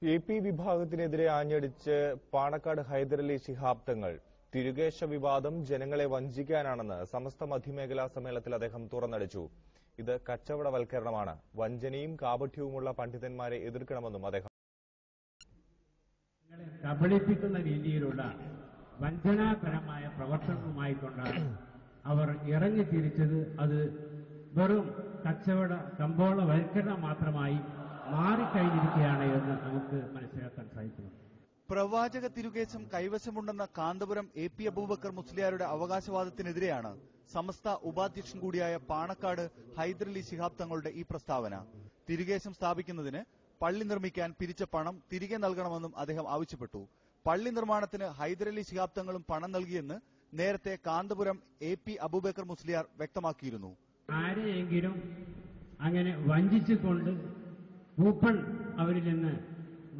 AP വിഭാഗത്തിനെതിരെ ആഞ്ഞടിച്ച് Panakkad Hyderali Shihab Thangal തിരുകേശ വിവാദം ജനങ്ങളെ വഞ്ചിക്കാനാണെന്ന് സമസ്ത മധ്യമേഖലാ സമ്മേളനത്തിൽ അദ്ദേഹം തുറന്നടിച്ചു. ഇത് കച്ചവടവൽക്കരണമാണ്. വഞ്ചനയും കാപട്യവുമുള്ള പണ്ഡിതന്മാരെ എതിർക്കണമെന്നും അദ്ദേഹം കബളിപ്പിക്കുന്ന രീതിയിലുള്ള വഞ്ചനാപരമായ പ്രവർത്തനവുമായിക്കൊണ്ടാണ് അവർ ഇറങ്ങിത്തിരിച്ചത്. അത് വെറും കച്ചവട കമ്പോളവൽക്കരണം മാത്രമായി മാറിക്കഴിഞ്ഞിരിക്കുകയാണ് എന്ന് നമുക്ക് മനസ്സിലാക്കാൻ സാധിക്കുന്നു. പ്രവാചക തിരുകേശം കൈവശമുണ്ടെന്ന കാന്തപുരം AP അബൂബക്കർ മുസ്ലിയാരുടെ അവകാശവാദത്തിനെതിരെയാണ് സമസ്ത ഉപാധ്യക്ഷൻ കൂടിയായ പാണക്കാട് ഹൈദരലി ശിഹാബ് തങ്ങളുടെ ഈ പ്രസ്താവന. തിരുകേശം സ്ഥാപിക്കുന്നതിന് പള്ളി നിർമ്മിക്കാൻ പിരിച്ച പണം തിരികെ നൽകണമെന്നും അദ്ദേഹം ആവശ്യപ്പെട്ടു. പള്ളി നിർമ്മാണത്തിന് ഹൈദരലി ശിഹാബ് തങ്ങളും പണം നൽകിയെന്ന് നേരത്തെ കാന്തപുരം AP അബൂബക്കർ മുസ്ലിയാർ വ്യക്തമാക്കിയിരുന്നു. ആരെയെങ്കിലും അങ്ങനെ വഞ്ചിച്ചുകൊണ്ട് കൂപ്പൺ അവരിൽ നിന്ന്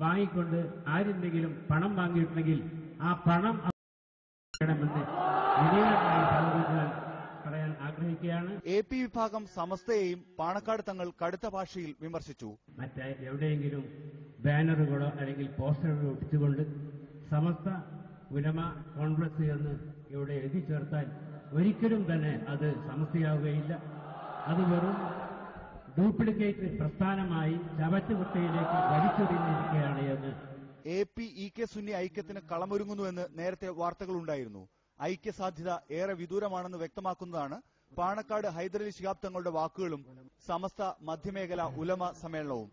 വാങ്ങിക്കൊണ്ട് ആരെന്തെങ്കിലും പണം വാങ്ങിയിട്ടുണ്ടെങ്കിൽ ആ പണം ണമെന്ന് വിനീതമായി സാധുക്കൾ പറയാൻ ആഗ്രഹിക്കുകയാണ്. AP വിഭാഗം സമസ്തയെയും പാണക്കാട് തങ്ങൾ കടുത്ത ഭാഷയിൽ വിമർശിച്ചു. എവിടെയെങ്കിലും ബാനറുകളോ അല്ലെങ്കിൽ പോസ്റ്ററുകളോ ഒട്ടിച്ചുകൊണ്ട് സമസ്ത ഉലമ കോൺഗ്രസ് എന്ന് ഇവിടെ എഴുതി ചേർത്താൽ ഒരിക്കലും തന്നെ അത് സമസ്തയാവുകയില്ല. അത് വെറും ഡ്യൂപ്ലിക്കേറ്റ് പ്രസ്ഥാനമായി ചവറ്റുകുട്ടയിലേക്ക് വലിച്ചൊടിഞ്ഞിരിക്കുകയാണ് എന്ന് AP EK സുന്നി ഐക്യത്തിന് കളമൊരുങ്ങുന്നുവെന്ന് നേരത്തെ വാർത്തകളുണ്ടായിരുന്നു. ഐക്യസാധ്യത ഏറെ വിദൂരമാണെന്ന് വ്യക്തമാക്കുന്നതാണ് പാണക്കാട് ഹൈദരലി ശിഹാബ് തങ്ങളുടെ വാക്കുകളും സമസ്ത മധ്യമേഖല ഉലമ സമ്മേളനവും.